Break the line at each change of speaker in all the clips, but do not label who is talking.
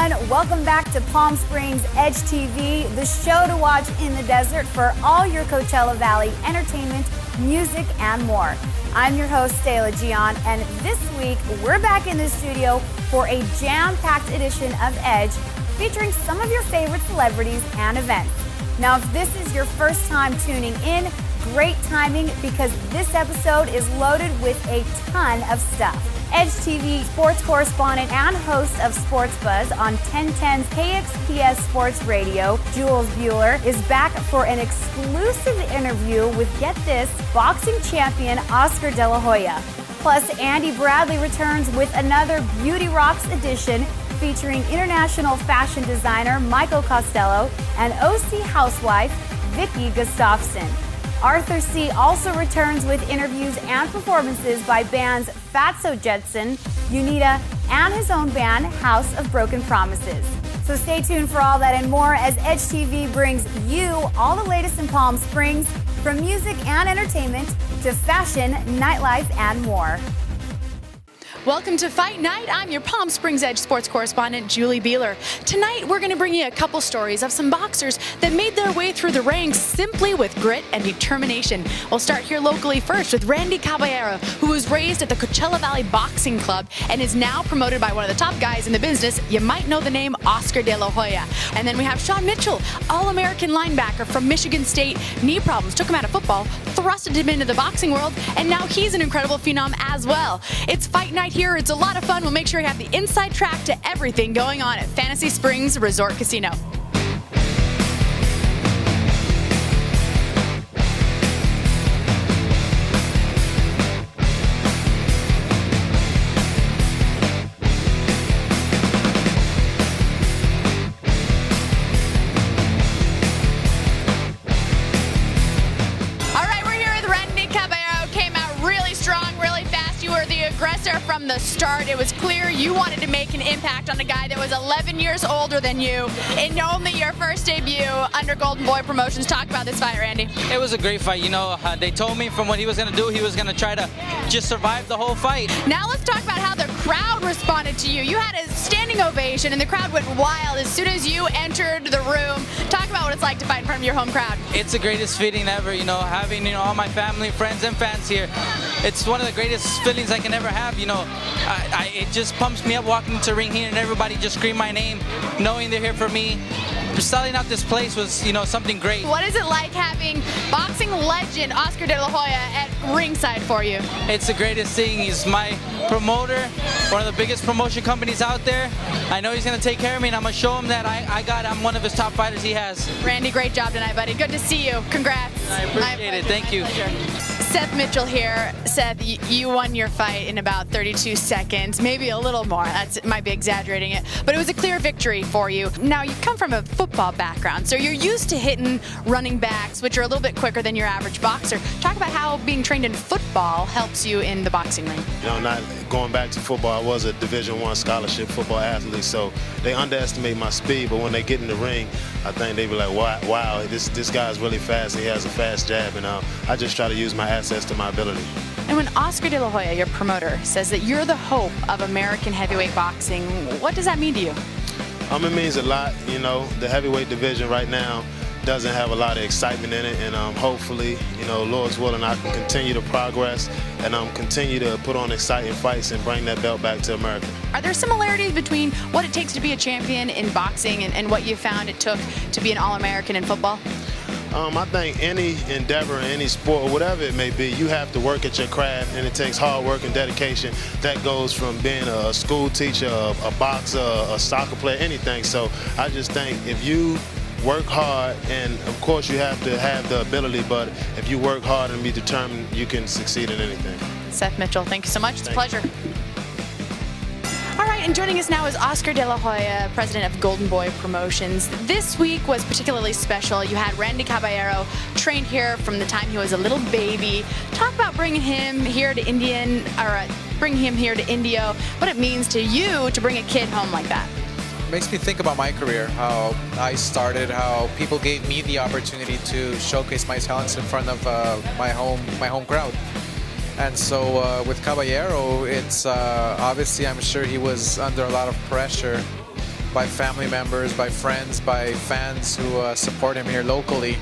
everyone. Welcome back to Palm Springs Edge TV, the show to watch in the desert for all your Coachella Valley entertainment, music, and more. I'm your host, Stella Gian, and this week we're back in the studio for a jam-packed edition of Edge featuring some of your favorite celebrities and events. Now, if this is your first time tuning in, great timing because this episode is loaded with a ton of stuff. Edge TV sports correspondent and host of Sports Buzz on 1010's KPSE Sports Radio, Jules Bueller, is back for an exclusive interview with, get this, boxing champion Oscar De La Hoya. Plus, Andy Bradley returns with another Beauty Rocks edition featuring international fashion designer Michael Costello and OC housewife Vicky Gustafson. Arthur C. also returns with interviews and performances by bands Fatso Jetson, Unita, and his own band, House of Broken Promises. So stay tuned for all that and more as Edge TV brings you all the latest in Palm Springs, from music and entertainment to fashion, nightlife, and more.
Welcome to Fight Night. I'm your Palm Springs Edge sports correspondent, Julie Beeler. Tonight, we're going to bring you a couple stories of some boxers that made their way through the ranks simply with grit and determination. We'll start here locally first with Randy Caballero, who was raised at the Coachella Valley Boxing Club and is now promoted by one of the top guys in the business. You might know the name Oscar De La Hoya. And then we have Sean Mitchell, All-American linebacker from Michigan State. Knee problems took him out of football, thrusted him into the boxing world, and now he's an incredible phenom as well. It's Fight Night here. It's a lot of fun. We'll make sure you have the inside track to everything going on at Fantasy Springs Resort Casino. From the start, it was clear you wanted to make an impact on a guy that was 11 years older than you in only your first debut under Golden Boy Promotions. Talk about this fight, Randy.
It was a great fight. You know, they told me from what he was going to do, he was going to try to just survive the whole fight.
Now let's talk about how the crowd responded to you. You had a standing ovation and the crowd went wild as soon as you entered the room. Talk about what it's like to fight in front of your home crowd.
It's the greatest feeling ever, you know, having, all my family, friends, and fans here. It's one of the greatest feelings I can ever have, you know. It just pumps me up walking into the ring here and everybody just scream my name, knowing they're here for me. Selling out this place was, something great.
What is it like having boxing legend Oscar De La Hoya at ringside for you?
It's the greatest thing. He's my promoter, one of the biggest promotion companies out there. I know he's going to take care of me, and I'm going to show him that I'm one of his top fighters he has.
Randy, great job tonight, buddy. Good to see you. Congrats.
I appreciate it. Thank you.
Seth Mitchell here. Seth, you won your fight in about 32 seconds, maybe a little more. That might be exaggerating it, but it was a clear victory for you. Now, you come from a football background, so you're used to hitting running backs, which are a little bit quicker than your average boxer. Talk about how being trained in football helps you in the boxing ring.
Not going back to football, I was a Division I scholarship football athlete, so they underestimate my speed, but when they get in the ring, I think they be like, wow, this guy's really fast, he has a fast jab, and I just try to use my assets to my ability.
And when Oscar De La Hoya, your promoter, says that you're the hope of American heavyweight boxing, what does that mean to you?
It means a lot. The heavyweight division right now doesn't have a lot of excitement in it, and hopefully, Lord's willing, I can continue to progress and continue to put on exciting fights and bring that belt back to America.
Are there similarities between what it takes to be a champion in boxing and what you found it took to be an All-American in football?
I think any endeavor, any sport, or whatever it may be, you have to work at your craft, and it takes hard work and dedication. That goes from being a school teacher, a boxer, a soccer player, anything. So I just think if you work hard, and of course you have to have the ability, but if you work hard and be determined, you can succeed in anything.
Seth Mitchell, thank you so much. It's a pleasure. All right, and joining us now is Oscar De La Hoya, president of Golden Boy Promotions. This week was particularly special. You had Randy Caballero trained here from the time he was a little baby. Talk about bringing him here to India, what it means to you to bring a kid home like that.
It makes me think about my career, how I started, how people gave me the opportunity to showcase my talents in front of my home crowd. And so with Caballero, it's obviously, I'm sure he was under a lot of pressure by family members, by friends, by fans who support him here locally.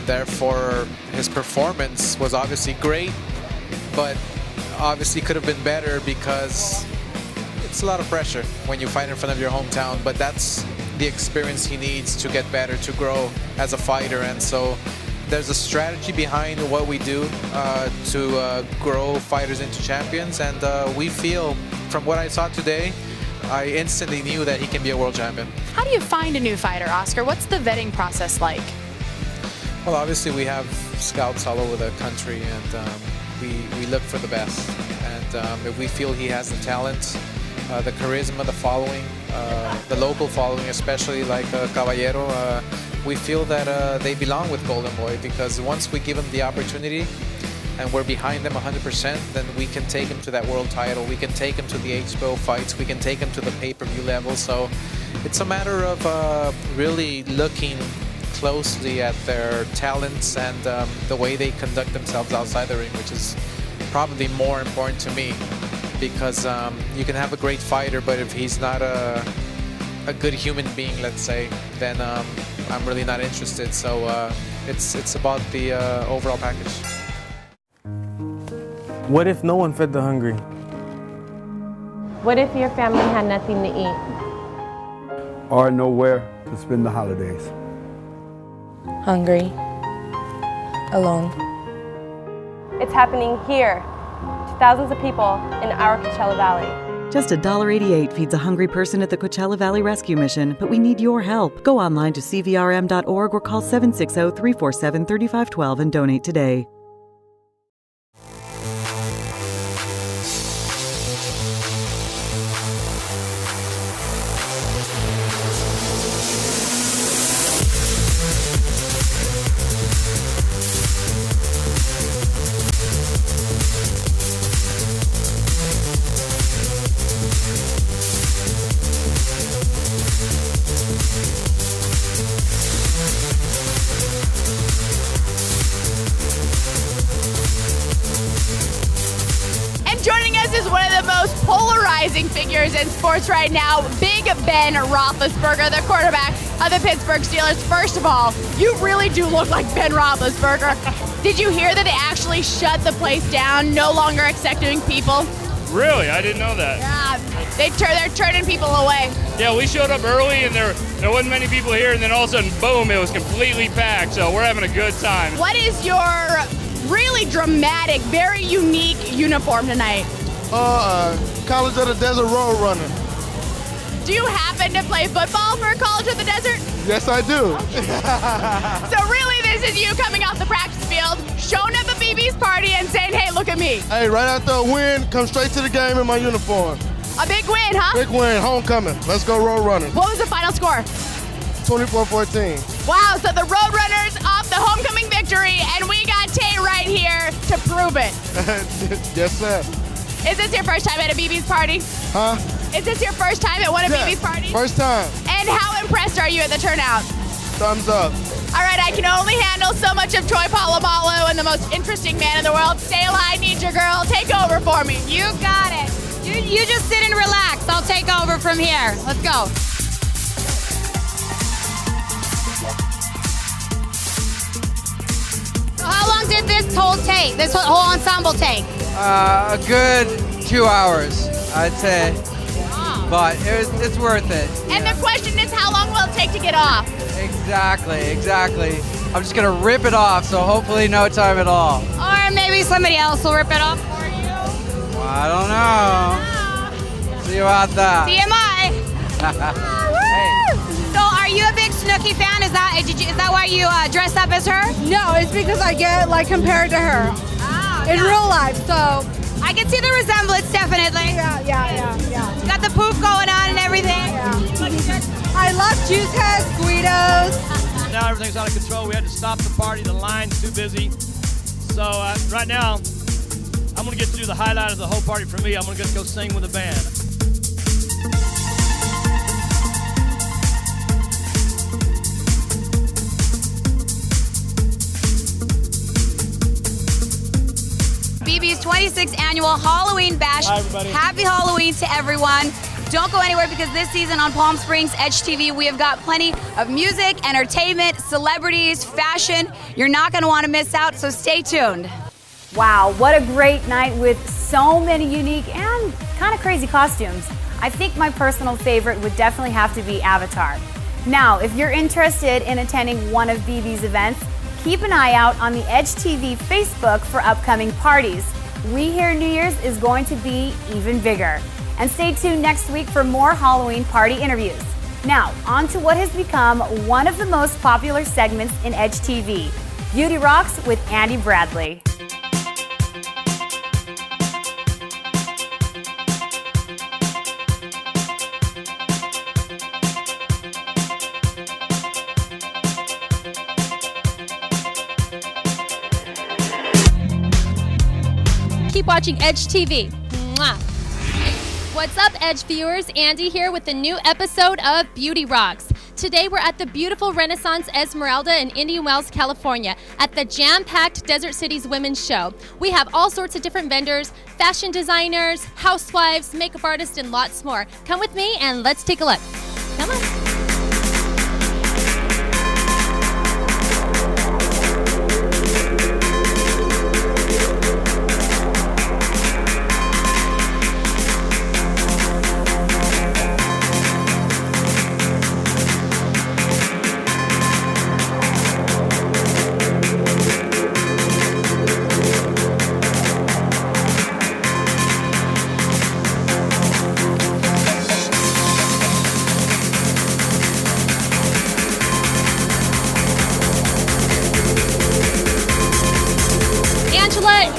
Therefore, his performance was obviously great, but obviously could have been better because it's a lot of pressure when you fight in front of your hometown, but that's the experience he needs to get better, to grow as a fighter. And so there's a strategy behind what we do to grow fighters into champions, and we feel, from what I saw today, I instantly knew that he can be a world champion.
How do you find a new fighter, Oscar? What's the vetting process like?
Well, obviously we have scouts all over the country, and we look for the best. And if we feel he has the talent, the charisma, the following, the local following, especially like Caballero, we feel that they belong with Golden Boy, because once we give him the opportunity and we're behind them 100%, then we can take him to that world title, we can take him to the HBO fights, we can take him to the pay-per-view level. So it's a matter of really looking closely at their talents and the way they conduct themselves outside the ring, which is probably more important to me, because you can have a great fighter, but if he's not a good human being, let's say, then I'm really not interested. So it's about the overall package.
What if no one fed the hungry?
What if your family had nothing to eat?
Or nowhere to spend the holidays?
Hungry. Alone.
It's happening here to thousands of people in our Coachella Valley.
Just $1.88 feeds a hungry person at the Coachella Valley Rescue Mission, but we need your help. Go online to cvrm.org or call 760-347-3512 and donate today.
Is one of the most polarizing figures in sports right now, Big Ben Roethlisberger, the quarterback of the Pittsburgh Steelers. First of all, you really do look like Ben Roethlisberger. Did you hear that they actually shut the place down, no longer accepting people?
Really? I didn't know that.
Yeah, they're turning people away.
Yeah, we showed up early and there wasn't many people here, and then all of a sudden, boom, it was completely packed, so we're having a good time.
What is your really dramatic, very unique uniform tonight?
College of the Desert Road Runner.
Do you happen to play football for College of the Desert?
Yes, I do.
So really, this is you coming off the practice field, showing up at BB's party and saying, hey, look at me.
Hey, right after a win, come straight to the game in my uniform.
A big win, huh?
Big win, homecoming. Let's go Road Running.
What was the final score?
24-14.
Wow, so the Roadrunners off the homecoming victory, and we got Tay right here to prove it.
Yes, sir.
Is this your first time at a BB's party?
Huh?
Is this your first time at one of BB's parties?
First time.
And how impressed are you at the turnout?
Thumbs up.
All right, I can only handle so much of Troy Polamalu and the most interesting man in the world. Stayla, I need your girl. Take over for me.
You got it. You just sit and relax. I'll take over from here. Let's go. So how long did this whole ensemble take?
A good 2 hours, I'd say. Wow. But it's worth it.
And the question is, how long will it take to get off?
Exactly. I'm just going to rip it off, so hopefully no time at all.
Or maybe somebody else will rip it off for you.
Well, I don't know. See about that.
CMI.
Hey.
So are you a big Snooki fan? Is that why you dressed up as her?
No, it's because I get compared to her in real life, so.
I can see the resemblance, definitely.
Yeah.
Got the poof going on and everything.
Yeah. I love juice heads, Guidos.
Now everything's out of control. We had to stop the party. The line's too busy. So right now, I'm going to get to do the highlight of the whole party for me. I'm going to go sing with the band.
BB's 26th annual Halloween Bash.
Hi, everybody.
Happy Halloween to everyone. Don't go anywhere because this season on Palm Springs Edge TV, we have got plenty of music, entertainment, celebrities, fashion. You're not going to want to miss out, so stay tuned.
Wow, what a great night with so many unique and kind of crazy costumes. I think my personal favorite would definitely have to be Avatar. Now, if you're interested in attending one of BB's events, keep an eye out on the Edge TV Facebook for upcoming parties. We Hear New Year's is going to be even bigger. And stay tuned next week for more Halloween party interviews. Now, on to what has become one of the most popular segments in Edge TV, Beauty Rocks with Andy Bradley.
Keep watching Edge TV. Mwah. What's up, Edge viewers? Andy here with a new episode of Beauty Rocks. Today we're at the beautiful Renaissance Esmeralda in Indian Wells, California, at the jam-packed Desert Cities Women's Show. We have all sorts of different vendors, fashion designers, housewives, makeup artists, and lots more. Come with me and let's take a look. Come on.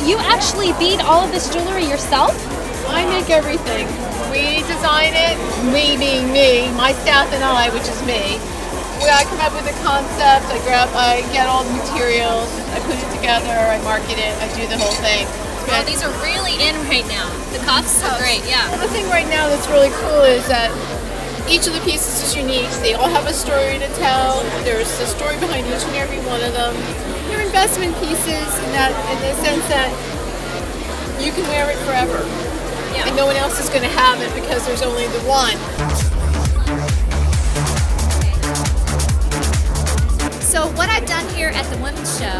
You actually bead all of this jewelry yourself?
I make everything. We design it, we being me, my staff and I, which is me. I come up with a concept, I get all the materials, I put it together, I market it, I do the whole thing.
Well, these are really in right now. The cuffs are great, yeah.
Well, the thing right now that's really cool is that each of the pieces is unique. They all have a story to tell. There's a story behind each and every one of them. They're investment pieces in the sense that you can wear it forever. Yeah. And no one else is going to have it because there's only the one.
So what I've done here at the Women's Show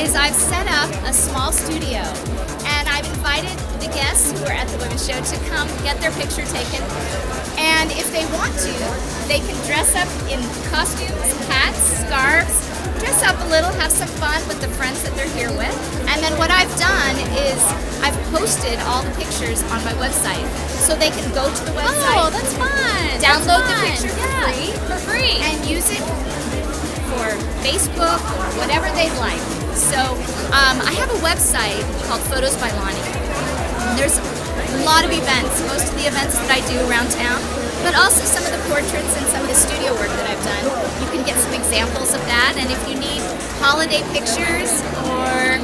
is I've set up a small studio and I've invited the guests who are at the Women's Show to come get their picture taken. And if they want to, they can dress up in costumes, hats, scarves, dress up a little, have some fun with the friends that they're here with. And then what I've done is I've posted all the pictures on my website. So they can go to the website.
Oh, that's fun.
Download
the
picture for free. And use it for Facebook or whatever they'd like. So I have a website called Photos by Lonnie. There's a lot of events, most of the events that I do around town, but also some of the portraits and some of the studio work that I've done. You can get some examples of that, and if you need holiday pictures or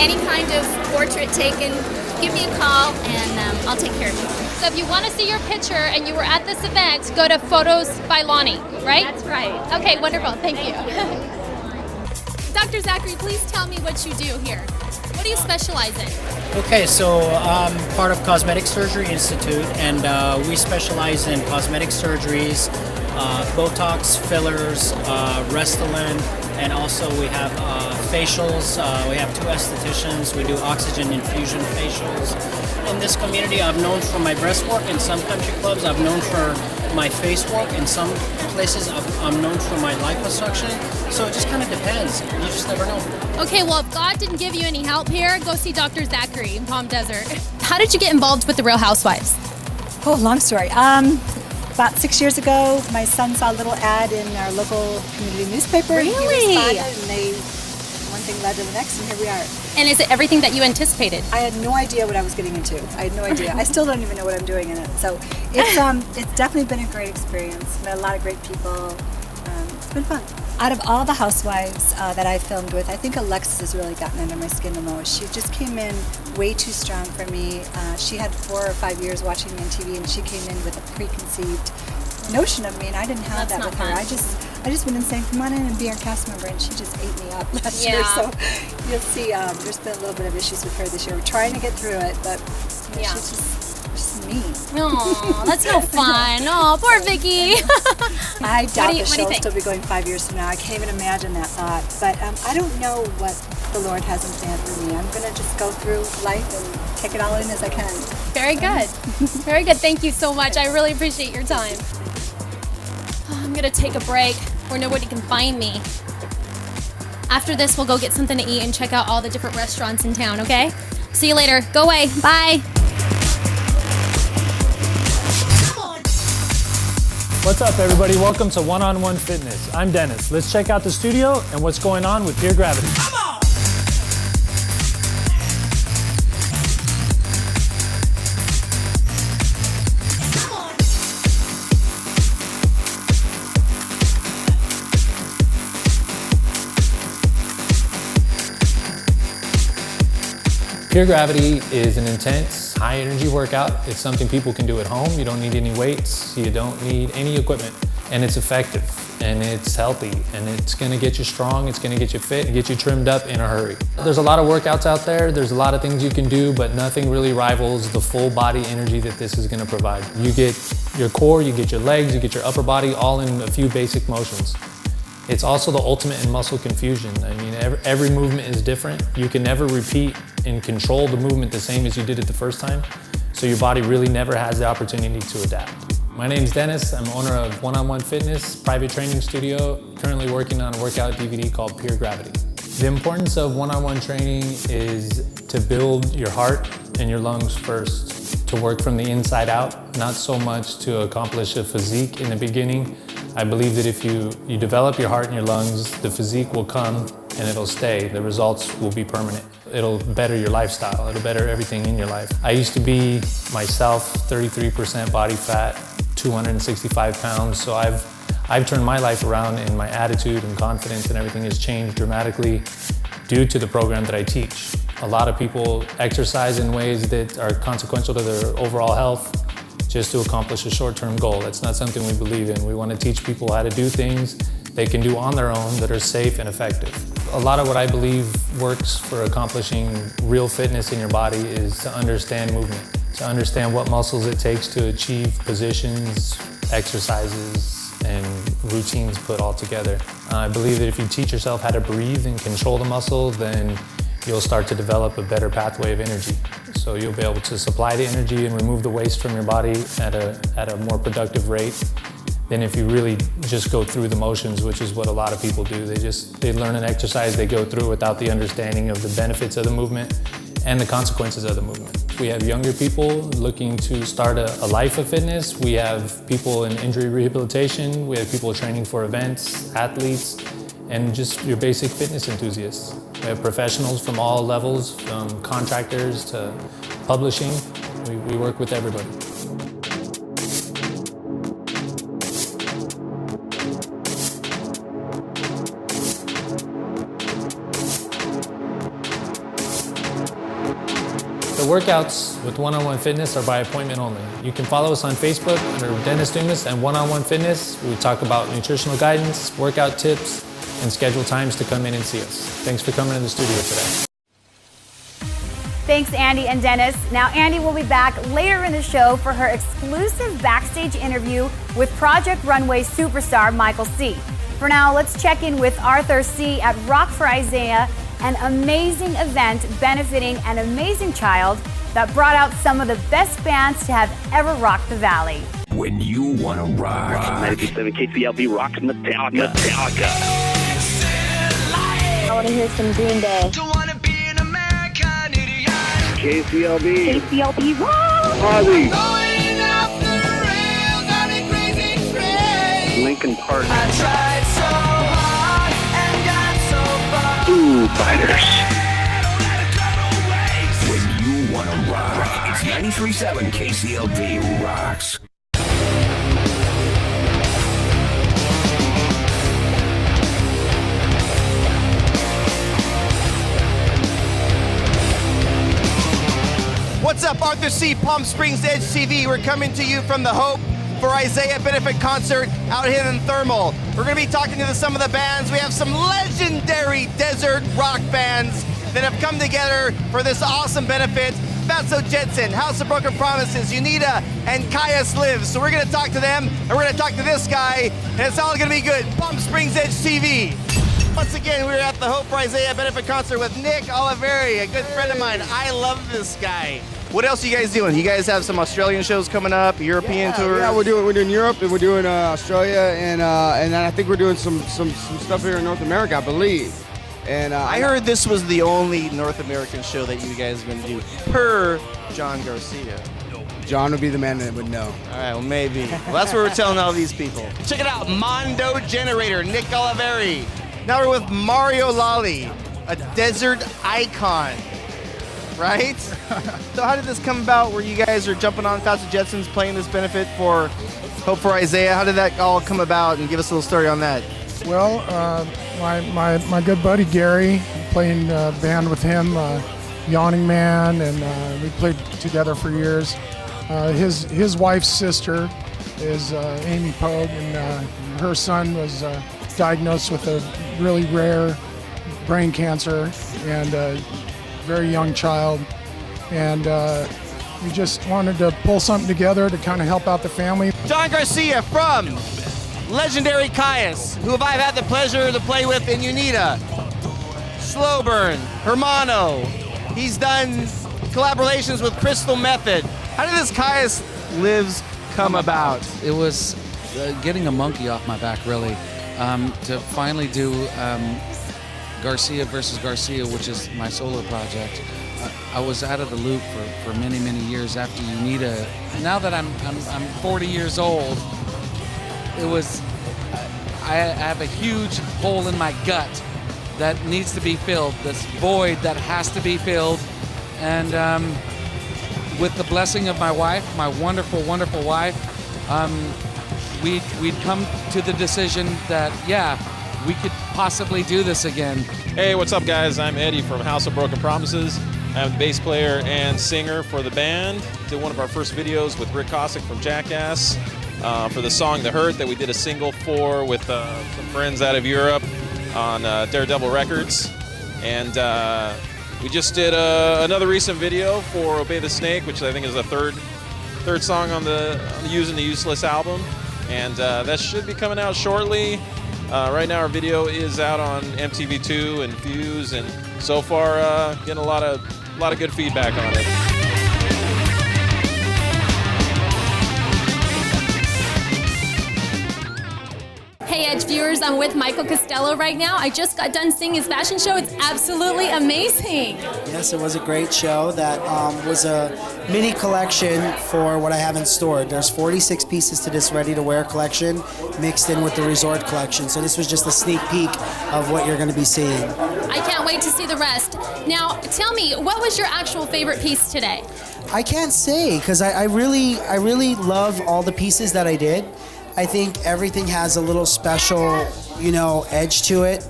any kind of portrait taken, give me a call and I'll take care of you.
So if you want to see your picture and you were at this event, go to Photos by Lonnie, right?
That's right.
Okay, wonderful. Thank you. Dr. Zachary, please tell me what you do here. What do you specialize in?
Okay, so I'm part of Cosmetic Surgery Institute, and we specialize in cosmetic surgeries, Botox, fillers, Restylane, and also we have facials. We have 2 estheticians. We do oxygen infusion facials. In this community, I've known for my breast work. In some country clubs, I've known for my face work. In some places, I'm known for my liposuction. So it just kind of depends. You just never know.
Okay, well, if God didn't give you any help here, go see Dr. Zachary in Palm Desert. How did you get involved with the Real Housewives?
Oh, long story. About 6 years ago, my son saw a little ad in our local community newspaper.
Really?
He responded, and one thing led to the next, and here we are.
And is it everything that you anticipated?
I had no idea what I was getting into. I had no idea. I still don't even know what I'm doing in it. So it's definitely been a great experience. Met a lot of great people. It's been fun. Out of all the housewives that I filmed with, I think Alexis has really gotten under my skin the most. She just came in way too strong for me. She had 4 or 5 years watching me on TV, and she came in with a preconceived notion of me, and I didn't have that with her. I just went and saying, come on in and be our cast member, and she just ate me up last year. So you'll see there's been a little bit of issues with her this year. We're trying to get through it, but she's just mean.
Oh, that's no fun. Oh, poor Vicky.
I doubt the
what do
show
you
will
think?
still be going 5 years from now. I can't even imagine that thought. But I don't know what the Lord has in plan for me. I'm going to just go through life and take it all in as I can.
Very good. Very good. Thank you so much. I really appreciate your time. I'm going to take a break where nobody can find me. After this, we'll go get something to eat and check out all the different restaurants in town, okay? See you later. Go away. Bye.
What's up, everybody? Welcome to One-on-One Fitness. I'm Dennis. Let's check out the studio and what's going on with Pure Gravity. Pure Gravity is an intense, high-energy workout. It's something people can do at home. You don't need any weights. You don't need any equipment. And it's effective, and it's healthy, and it's gonna get you strong, it's gonna get you fit, and get you trimmed up in a hurry. There's a lot of workouts out there. There's a lot of things you can do, but nothing really rivals the full body energy that this is gonna provide. You get your core, you get your legs, you get your upper body, all in a few basic motions. It's also the ultimate in muscle confusion. I mean, every movement is different. You can never repeat and control the movement the same as you did it the first time. So your body really never has the opportunity to adapt. My name's Dennis. I'm owner of One-on-One Fitness, private training studio, currently working on a workout DVD called Pure Gravity. The importance of one-on-one training is to build your heart and your lungs first, to work from the inside out, not so much to accomplish a physique in the beginning. I believe that if you develop your heart and your lungs, the physique will come and it'll stay. The results will be permanent. It'll better your lifestyle. It'll better everything in your life. I used to be myself, 33% body fat, 265 pounds. So I've turned my life around, and my attitude and confidence and everything has changed dramatically due to the program that I teach. A lot of people exercise in ways that are consequential to their overall health just to accomplish a short-term goal. That's not something we believe in. We want to teach people how to do things they can do on their own that are safe and effective. A lot of what I believe works for accomplishing real fitness in your body is to understand movement, to understand what muscles it takes to achieve positions, exercises, and routines put all together. I believe that if you teach yourself how to breathe and control the muscle, then you'll start to develop a better pathway of energy. So you'll be able to supply the energy and remove the waste from your body at a more productive rate than if you really just go through the motions, which is what a lot of people do. They learn an exercise, they go through it without the understanding of the benefits of the movement and the consequences of the movement. We have younger people looking to start a life of fitness. We have people in injury rehabilitation. We have people training for events, athletes, and just your basic fitness enthusiasts. We have professionals from all levels, from contractors to publishing. We work with everybody. The workouts with One-on-One Fitness are by appointment only. You can follow us on Facebook under Dennis Dumas and One-on-One Fitness. We talk about nutritional guidance, workout tips, and schedule times to come in and see us. Thanks for coming in the studio today.
Thanks, Andy and Dennis. Now, Andy will be back later in the show for her exclusive backstage interview with Project Runway superstar Michael C. For now, let's check in with Arthur C. at Rock for Isaiah, an amazing event benefiting an amazing child that brought out some of the best bands to have ever rocked the Valley.
When you want to rock. 92.7 KCLB rocks Metallica.
I want to hear some Green Day.
KCLB.
KCLB rock.
Ozzy. Linkin Park.
I tried so hard and got so far.
Foo Fighters. When you want to rock, it's 93.7 KCLB rocks.
What's up, Arthur C., Palm Springs Edge TV. We're coming to you from the Hope for Isaiah benefit concert out here in Thermal. We're going to be talking to some of the bands. We have some legendary desert rock bands that have come together for this awesome benefit. Fatso Jetson, House of Broken Promises, Unita, and Caius Lives. So we're going to talk to them, and we're going to talk to this guy, and it's all going to be good. Palm Springs Edge TV. Once again, we're at the Hope for Isaiah benefit concert with Nick Oliveri, a good friend of mine. I love this guy. What else are you guys doing? You guys have some Australian shows coming up, European tours?
Yeah, we're doing Europe, and we're doing Australia, and I think we're doing some stuff here in North America, I believe. And
I heard this was the only North American show that you guys are going to do, per John Garcia.
John would be the man that would know.
All right, well, maybe. Well, that's what we're telling all these people. Check it out, Mondo Generator, Nick Oliveri. Now we're with Mario Lally, a desert icon, right? So how did this come about where you guys are jumping on Fatso Jetsons playing this benefit for Hope for Isaiah? How did that all come about, and give us a little story on that?
Well, my good buddy Gary, playing band with him, Yawning Man, and we played together for years. His wife's sister is Amy Pogue, and her son was diagnosed with a really rare brain cancer, and a very young child. And we just wanted to pull something together to kind of help out the family.
John Garcia from legendary Caius, who I've had the pleasure to play with in Unita, Slow Burn, Hermano. He's done collaborations with Crystal Method. How did this Caius Lives come about?
It was getting a monkey off my back, really, to finally do Garcia versus Garcia, which is my solo project. I was out of the loop for many, many years after Unita. Now that I'm 40 years old, I have a huge hole in my gut that needs to be filled, this void that has to be filled. And with the blessing of my wife, my wonderful, wonderful wife, we'd come to the decision that, yeah, we could possibly do this again.
Hey, what's up, guys? I'm Eddie from House of Broken Promises. I'm the bass player and singer for the band. Did one of our first videos with Rick Cossack from Jackass for the song The Hurt that we did a single for with some friends out of Europe on Daredevil Records. And we just did another recent video for Obey the Snake, which I think is the third song on the Using the Useless album. And that should be coming out shortly. Right now our video is out on MTV2 and Fuse, and so far getting a lot of good feedback on it.
Hey Edge viewers, I'm with Michael Costello right now. I just got done seeing his fashion show. It's absolutely amazing.
Yes, it was a great show that was a mini collection for what I have in store. There's 46 pieces to this ready-to-wear collection mixed in with the resort collection. So this was just a sneak peek of what you're going to be seeing.
I can't wait to see the rest. Now, tell me, what was your actual favorite piece today?
I can't say, because I really love all the pieces that I did. I think everything has a little special, edge to it.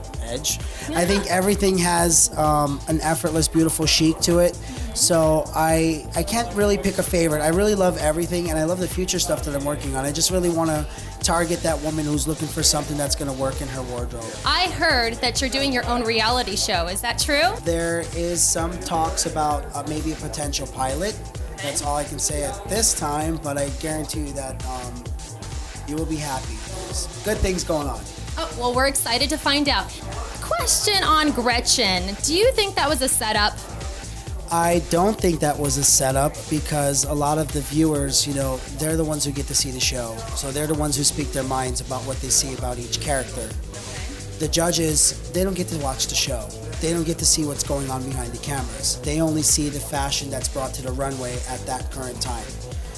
I think everything has an effortless, beautiful chic to it. So I can't really pick a favorite. I really love everything, and I love the future stuff that I'm working on. I just really want to target that woman who's looking for something that's going to work in her wardrobe.
I heard that you're doing your own reality show. Is that true?
There is some talks about maybe a potential pilot. That's all I can say at this time, but I guarantee you that you will be happy. There's good things going on.
Oh, well, we're excited to find out. Question on Gretchen. Do you think that was a setup?
I don't think that was a setup, because a lot of the viewers, they're the ones who get to see the show. So they're the ones who speak their minds about what they see about each character. The judges, they don't get to watch the show. They don't get to see what's going on behind the cameras. They only see the fashion that's brought to the runway at that current time.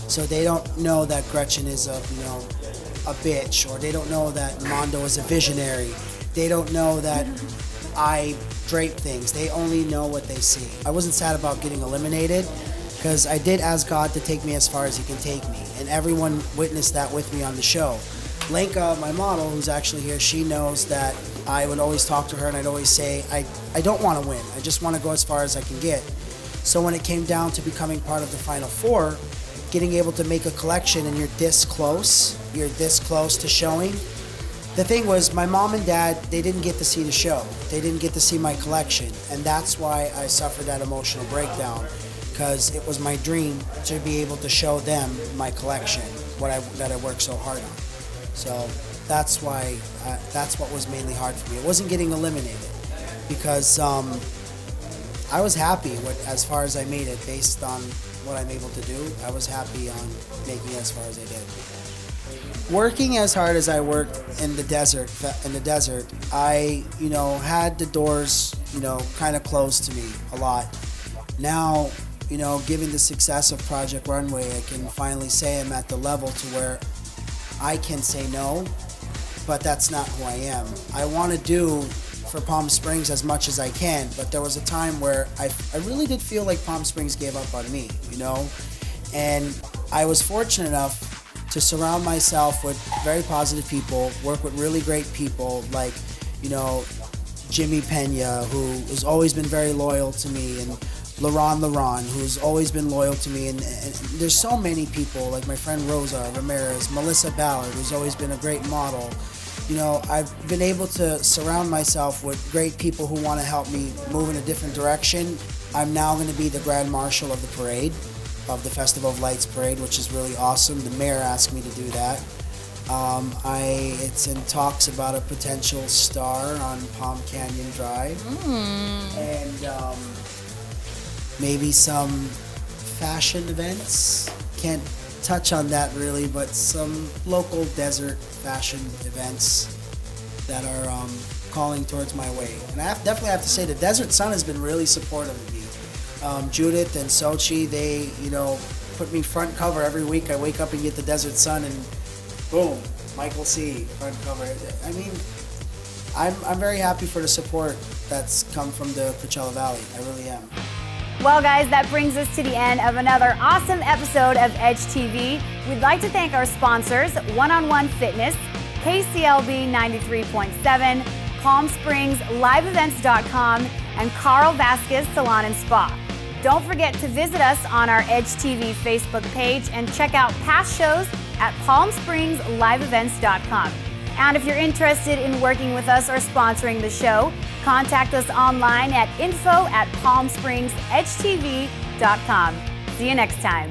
So they don't know that Gretchen is a bitch, or they don't know that Mondo is a visionary. They don't know that I drape things. They only know what they see. I wasn't sad about getting eliminated, because I did ask God to take me as far as he can take me, and everyone witnessed that with me on the show. Lenka, my model, who's actually here, she knows that I would always talk to her, and I'd always say, I don't want to win. I just want to go as far as I can get. So when it came down to becoming part of the Final Four, getting able to make a collection and you're this close to showing. The thing was, my mom and dad, they didn't get to see the show. They didn't get to see my collection, and that's why I suffered that emotional breakdown. because it was my dream to be able to show them my collection, that I worked so hard on. So that's why, that's what was mainly hard for me. It wasn't getting eliminated because I was happy as far as I made it based on what I'm able to do. I was happy on making it as far as I did. Working as hard as I worked in the desert, I, had the doors, kind of closed to me a lot. Now, given the success of Project Runway, I can finally say I'm at the level to where I can say no, but that's not who I am. I want to do for Palm Springs as much as I can, but there was a time where I really did feel like Palm Springs gave up on me, and I was fortunate enough to surround myself with very positive people, work with really great people like, Jimmy Pena, who has always been very loyal to me, and LaRon, who's always been loyal to me, and there's so many people, like my friend Rosa Ramirez, Melissa Ballard, who's always been a great model. I've been able to surround myself with great people who want to help me move in a different direction. I'm now going to be the Grand Marshal of the parade, of the Festival of Lights parade, which is really awesome. The mayor asked me to do that. It's in talks about a potential star on Palm Canyon Drive. And maybe some fashion events. Can't touch on that really, but some local desert fashion events that are calling towards my way. And I definitely have to say the Desert Sun has been really supportive of me. Judith and Sochi, they, put me front cover every week. I wake up and get the Desert Sun and boom, Michael C. front cover. I mean, I'm very happy for the support that's come from the Coachella Valley. I really am.
Well, guys, that brings us to the end of another awesome episode of Edge TV. We'd like to thank our sponsors, One-on-One Fitness, KCLB 93.7, Palm Springs, LiveEvents.com, and Carl Vasquez Salon and Spa. Don't forget to visit us on our Edge TV Facebook page and check out past shows at palmspringsliveevents.com. And if you're interested in working with us or sponsoring the show, contact us online at info@palmspringsedgetv.com. See you next time.